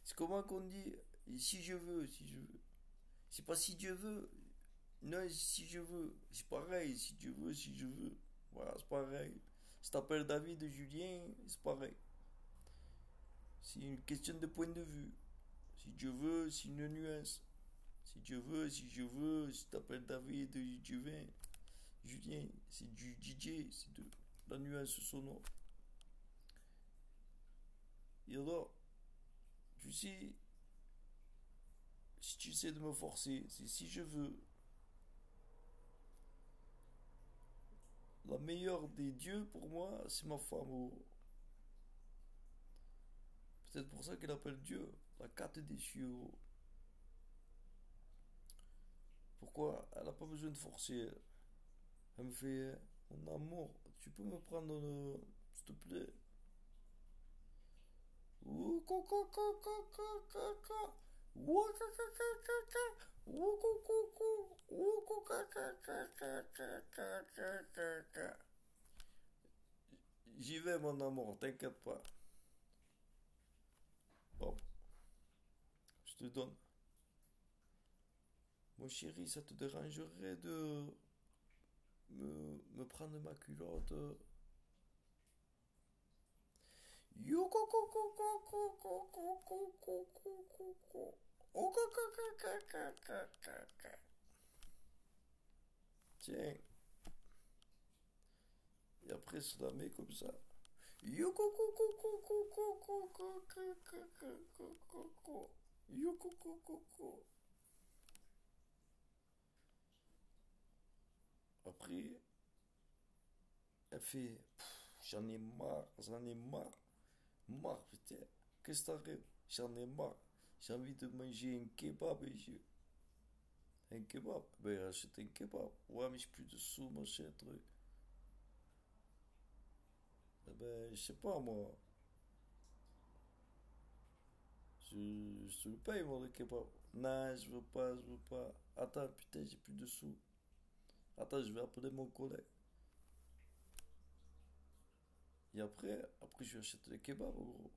C'est comment qu'on dit si je veux, si je veux. C'est pas si Dieu veut. Non, si je veux. C'est pareil, si Dieu veut, si je veux. Voilà, c'est pareil. Si t'appelles David ou Julien, c'est pareil. C'est une question de point de vue. Si Dieu veut, c'est une nuance. Si Dieu veut, si je veux, si t'appelles David ou Julien, c'est du DJ, c'est de la nuance sonore. Et alors, tu sais, si tu essaies de me forcer, c'est si je veux. La meilleure des dieux pour moi, c'est ma femme. Oh. Peut-être pour ça qu'elle appelle Dieu, la carte des cieux. Oh. Pourquoi? Elle n'a pas besoin de forcer. Elle me fait, mon amour, tu peux me prendre le... S'il te plaît. Ouh, coco, coco, coco, coco. Ouh, coco, coco, coco. Ouh, coco, coco. Ouh, coco, coco. J'y vais, mon amour, t'inquiète pas. Bon, je te donne. Mon chéri, ça te dérangerait de me prendre ma culotte? Tiens, et après se la met comme ça. Après, elle fait j'en ai marre, marre, putain. Qu'est-ce que t'arrêtes? J'en ai marre. J'ai envie de manger un kebab, monsieur. Un kebab? Ben, achète un kebab. Ouais, mais j'ai plus de sous, mon cher truc. Eh ben, je sais pas, moi. Je te le paye, moi, le kebab. Non, je veux pas, je veux pas. Attends, putain, j'ai plus de sous. Attends, je vais appeler mon collègue. Et après, je lui achète le kebab, gros.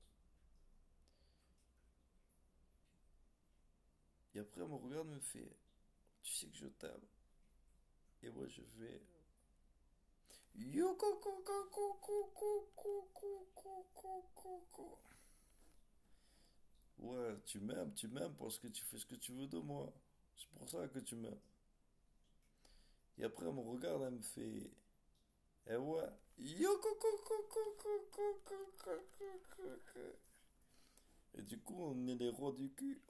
Et après, elle me regarde, me fait, tu sais que je t'aime. Et moi, je fais, yo, coco, coco, coco, coco, coco, coco. Ouais, tu m'aimes parce que tu fais ce que tu veux de moi. C'est pour ça que tu m'aimes. Et après, elle me regarde, elle me fait, eh ouais, yo, coco, coco, coco, coco, coco, coco. Et du coup, on est les rois du cul.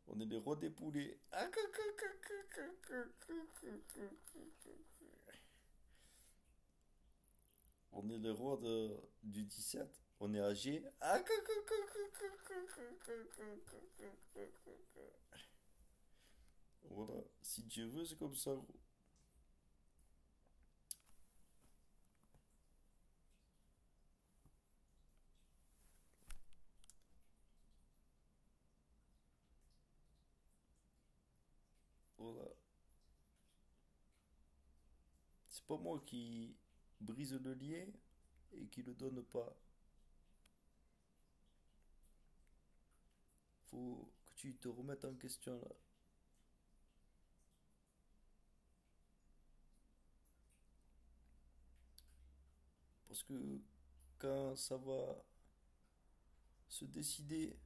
On est les rois des poulets. On est les rois du 17. On est âgé. Voilà. Si Dieu veut, c'est comme ça, gros. Voilà. C'est pas moi qui brise le lien et qui le donne pas. Faut que tu te remettes en question là. Parce que quand ça va se décider,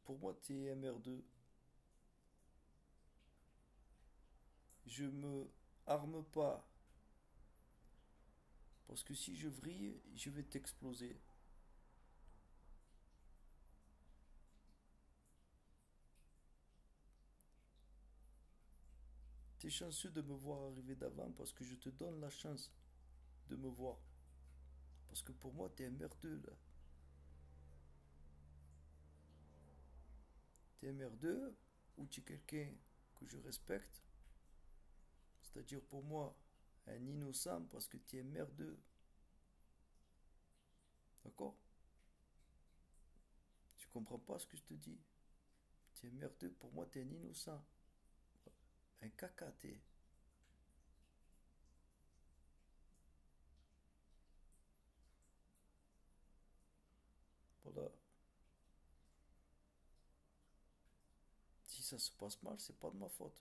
pour moi, t'es MR2. Je me arme pas. Parce que si je vrille, je vais t'exploser. T'es chanceux de me voir arriver d'avant parce que je te donne la chance de me voir. Parce que pour moi, t'es un merdeux là. T'es un merdeux ou tu es quelqu'un que je respecte. C'est-à-dire pour moi, un innocent parce que tu es merdeux. D'accord? Tu comprends pas ce que je te dis? Tu es merdeux, pour moi, tu es un innocent. Un caca, t'es. Voilà. Si ça se passe mal, c'est pas de ma faute.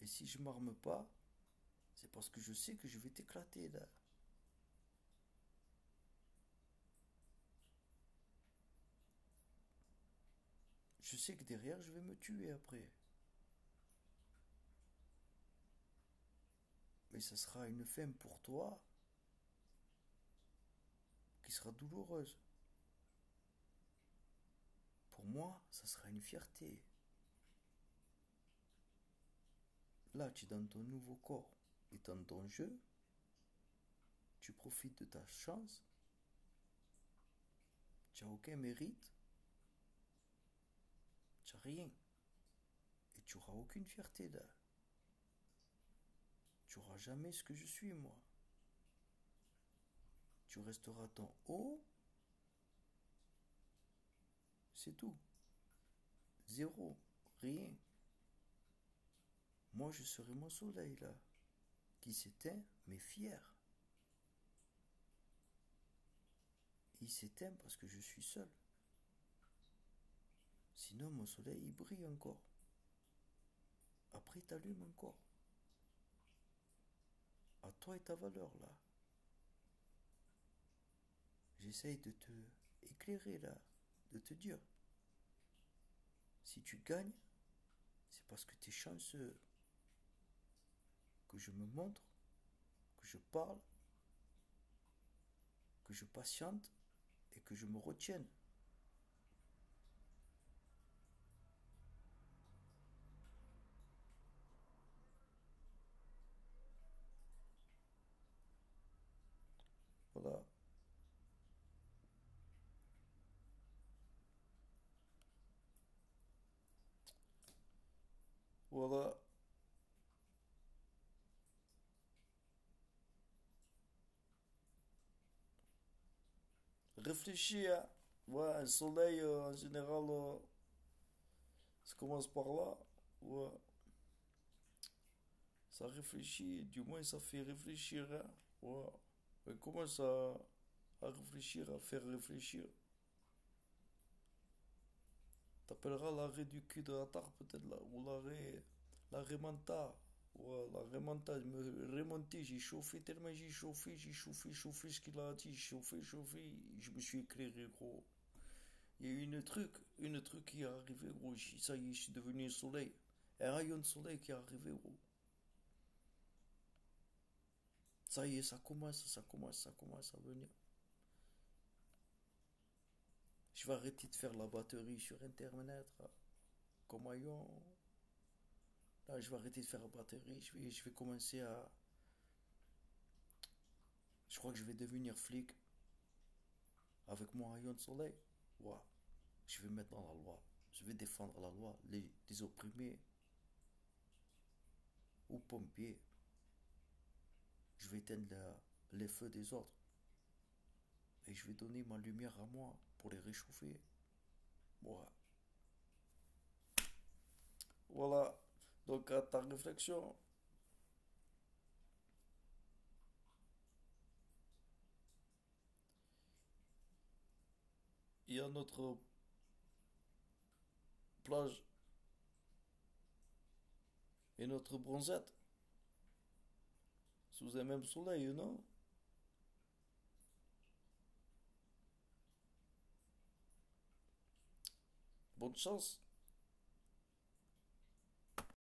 Et si je m'arme pas, c'est parce que je sais que je vais t'éclater là. Je sais que derrière, je vais me tuer après. Mais ça sera une fin pour toi qui sera douloureuse. Pour moi, ça sera une fierté. Là, tu es dans ton nouveau corps et dans ton jeu, tu profites de ta chance, tu n'as aucun mérite, tu n'as rien. Et tu n'auras aucune fierté là. Tu n'auras jamais ce que je suis moi. Tu resteras ton haut, c'est tout. Zéro, rien. Moi, je serai mon soleil là, qui s'éteint, mais fier. Il s'éteint parce que je suis seul. Sinon, mon soleil, il brille encore. Après, il t'allume encore. À toi et ta valeur là. J'essaye de te éclairer là, de te dire. Si tu gagnes, c'est parce que tu es chanceux. Que je me montre, que je parle, que je patiente et que je me retienne. Voilà. Voilà. Réfléchis, hein. Ouais, un soleil, en général, ça commence par là. Ouais. Ça réfléchit, du moins ça fait réfléchir, hein. Ouais. On commence à réfléchir, à faire réfléchir. T'appelleras l'arrêt du cul de la tare peut-être là, ou l'arrêt manta. Ouais, l'arrêt manta, me remonter, j'ai chauffé tellement j'ai chauffé ce qu'il a dit, chauffé, je me suis éclairé gros. Il y a eu une truc qui est arrivé gros, ça y est, je suis devenu un soleil. Un rayon de soleil qui est arrivé gros. Ça y est, ça commence à venir. Je vais arrêter de faire la batterie sur internet, là. Comme ailleurs. Là, je vais arrêter de faire la batterie. Je vais commencer à. Je crois que je vais devenir flic avec mon rayon de soleil. Ouais. Je vais mettre dans la loi. Je vais défendre la loi, les opprimés ou pompiers. Je vais éteindre les feux des autres. Et je vais donner ma lumière à moi pour les réchauffer. Ouais. Voilà. Donc, à ta réflexion, il y a notre plage et notre bronzette sous un même soleil, non? Bonne chance.